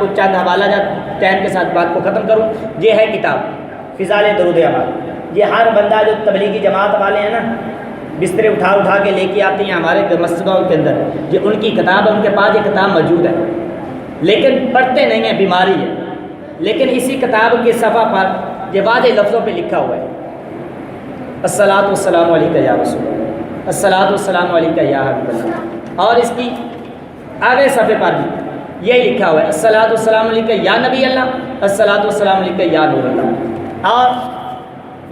آپ کو چند حوالہ جات ٹائم کے ساتھ بات کو ختم کروں. یہ ہے کتاب فضائل درود احمد. یہ ہر بندہ جو تبلیغی جماعت والے ہیں نا بسترے اٹھا کے لے کے آتے ہیں ہمارے مسجدوں کے اندر, یہ ان کی کتاب ہے, ان کے پاس یہ کتاب موجود ہے لیکن پڑھتے نہیں ہیں, بیماری ہے. لیکن اسی کتاب کے صفحہ پر یہ واضح لفظوں پہ لکھا ہوا ہے الصلاۃ والسلام علیکہ یا رسول اللہ, الصلاۃ والسلام علیکہ یا حبیب اللہ. اور اس کی آگے صفحے پر بھی یہ لکھا ہوا ہے الصلاۃ والسلام علیکہ یا نبی اللہ, الصلاۃ والسلام علیکہ یا نور اللہ. اور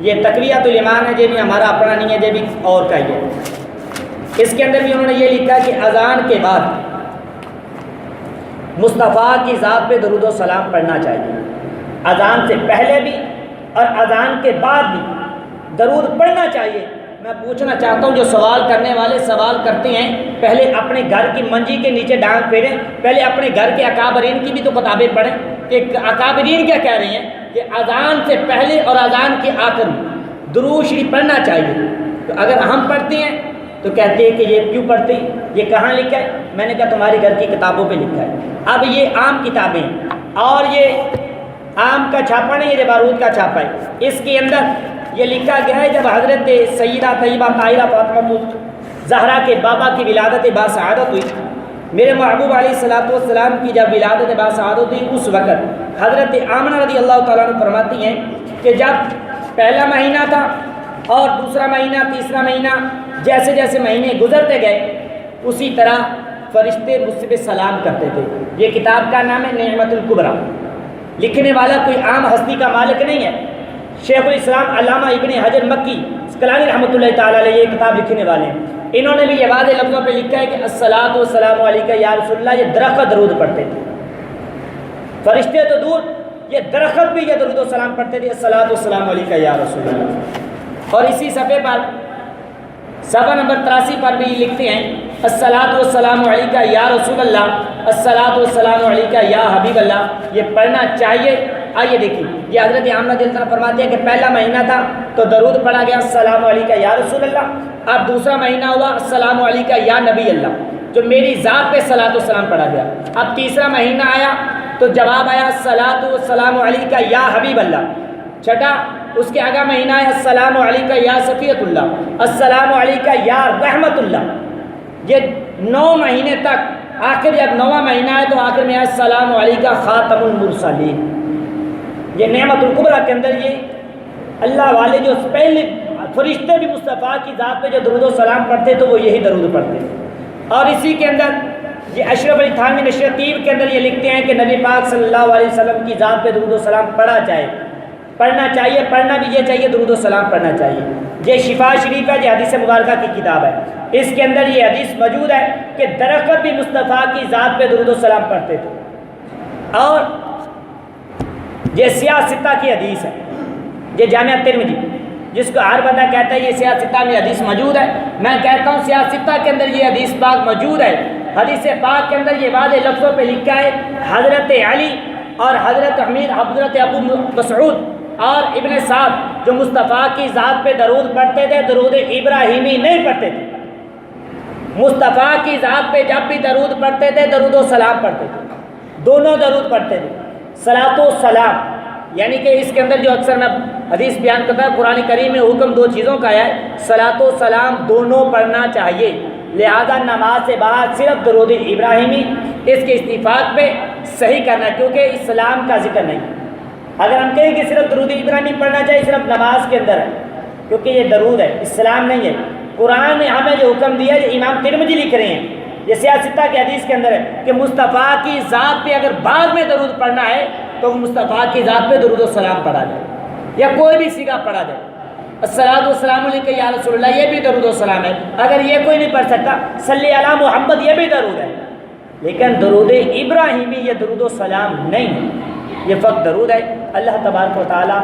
یہ تقویۃ الایمان ہے, یہ بھی ہمارا اپنا نہیں ہے, یہ بھی اور کا ہی ہے. اس کے اندر بھی انہوں نے یہ لکھا کہ اذان کے بعد مصطفیٰ کی ذات پہ درود و سلام پڑھنا چاہیے. اذان سے پہلے بھی اور اذان کے بعد بھی درود پڑھنا چاہیے. میں پوچھنا چاہتا ہوں جو سوال کرنے والے سوال کرتے ہیں, پہلے اپنے گھر کی منجی کے نیچے ڈانگ پھیریں, پہلے اپنے گھر کے اکابرین کی بھی تو کتابیں پڑھیں کہ اکابرین کیا کہہ رہے ہیں کہ اذان سے پہلے اور اذان کے آخر میں درود شریف پڑھنا چاہیے. تو اگر ہم پڑھتے ہیں تو کہتے ہیں کہ یہ کیوں پڑھتے ہیں, یہ کہاں لکھا ہے؟ میں نے کہا تمہارے گھر کی کتابوں پہ لکھا ہے. اب یہ عام کتابیں ہیں اور یہ عام کا چھاپا نہیں, یہ بارود کا چھاپا ہے. اس کے اندر یہ لکھا گیا ہے جب حضرت سیدہ طیبہ طاہرہ فاطمہ زہرا کے بابا کی ولادت باسعادت ہوئی, میرے محبوب علیہ الصلوۃ والسلام کی جب ولادت باسعادت ہوئی, اس وقت حضرت آمنہ رضی اللہ تعالیٰ عنہ فرماتی ہیں کہ جب پہلا مہینہ تھا اور دوسرا مہینہ, تیسرا مہینہ, جیسے جیسے مہینے گزرتے گئے اسی طرح فرشتے مجھ سے پہ سلام کرتے تھے. یہ کتاب کا نام ہے نعمت الکبریٰ. لکھنے والا کوئی عام ہستی کا مالک نہیں ہے, شیخ الاسلام علامہ ابن حجر مکی اسقلانی رحمۃ اللہ تعالیٰ علیہ یہ کتاب لکھنے والے ہیں. انہوں نے بھی یہ واضح لفظوں پہ لکھا ہے کہ الصلاۃ والسلام علیکہ یا رسول اللہ, یہ درخت درود پڑھتے تھے. فرشتے تو دور, یہ درخت بھی یہ درود و سلام پڑھتے تھے الصلاۃ والسلام علیکہ یا رسول اللہ. اور اسی صفحے پر صفحہ نمبر 83 پر بھی لکھتے ہیں الصلاۃ والسلام علیکہ یا رسول اللہ, الصلاۃ والسلام علیکہ یا حبیب اللہ. یہ پڑھنا چاہیے. آئیے دیکھیے, یہ حضرت آمنہ رضی اللہ عنہ فرماتے ہیں کہ پہلا مہینہ تھا تو درود پڑھا گیا السلام علیکہ یا رسول اللہ. اب دوسرا مہینہ ہوا السلام علیکہ یا نبی اللہ, جو میری ذات پہ صلاۃ والسلام پڑھا گیا. اب تیسرا مہینہ آیا تو جواب آیا الصلاۃ والسلام علیکہ یا حبیب اللہ. چھٹا اس کے آگا مہینہ ہے السلام علیکہ یا صفیۃ اللہ, السلام علیکہ یا رحمت اللہ. یہ 9 مہینے تک, آخر جب 9واں مہینہ ہے تو آخر میں ہے السلام علیکہ خاتم المرسلین. یہ نعمت الکبریٰ کے اندر یہ اللہ والے جو پہلے فرشتے بھی مصطفیٰ کی ذات پہ جو درود و سلام پڑھتے تو وہ یہی درود پڑھتے. اور اسی کے اندر یہ اشرف علی تھانوی نشر طیب کے اندر یہ لکھتے ہیں کہ نبی پاک صلی اللہ علیہ وسلم کی ذات پہ درود و سلام پڑھنا چاہیے, پڑھنا بھی یہ چاہیے, درود و سلام پڑھنا چاہیے. یہ شفا شریف ہے, یہ حدیث مبارکہ کی کتاب ہے. اس کے اندر یہ حدیث موجود ہے کہ درخت بھی مصطفیٰ کی ذات پہ درود و سلام پڑھتے تھے. اور یہ سیاستہ کی حدیث ہے, یہ جامعہ ترمذی جس کو ہر بندہ کہتا ہے یہ سیاستہ میں حدیث موجود ہے. میں کہتا ہوں سیاستہ کے اندر یہ حدیث پاک موجود ہے. حدیث پاک کے اندر یہ واضح لفظوں پہ لکھا ہے حضرت علی اور حضرت امیر حضرت ابو مسعود اور ابن سعد جو مصطفیٰ کی ذات پہ درود پڑھتے تھے, درود ابراہیمی نہیں پڑھتے تھے. مصطفیٰ کی ذات پہ جب بھی درود پڑھتے تھے درود و سلام پڑھتے تھے, دونوں درود پڑھتے تھے. صلاۃ و سلام یعنی کہ اس کے اندر جو اکثر میں حدیث بیان کرتا ہے قرآن کریم میں حکم 2 چیزوں کا ہے, صلاۃ و سلام دونوں پڑھنا چاہیے. لہذا نماز سے بعد صرف درود ابراہیمی اس کے استفاق پہ صحیح کرنا, کیونکہ اسلام کا ذکر نہیں. اگر ہم کہیں کہ صرف درود ابراہیمی پڑھنا چاہیے صرف نماز کے اندر ہے, کیونکہ یہ درود ہے, اسلام نہیں ہے. قرآن نے ہمیں جو حکم دیا ہے, امام ترمذی لکھ رہے ہیں, یہ سیاستہ کی حدیث کے اندر ہے کہ مصطفیٰ کی ذات پہ اگر بعد میں درود پڑھنا ہے تو مصطفیٰ کی ذات پہ درود و سلام پڑھا جائے یا کوئی بھی صیغہ پڑھا جائے. الصلاۃ والسلام علیکہ یا رسول اللہ یہ بھی درود و سلام ہے. اگر یہ کوئی نہیں پڑھ سکتا صلی علی محمد یہ بھی درود ہے, لیکن درود ابراہیمی یہ درود و سلام نہیں ہے, یہ فقط درود ہے. اللہ تبارک و تعالی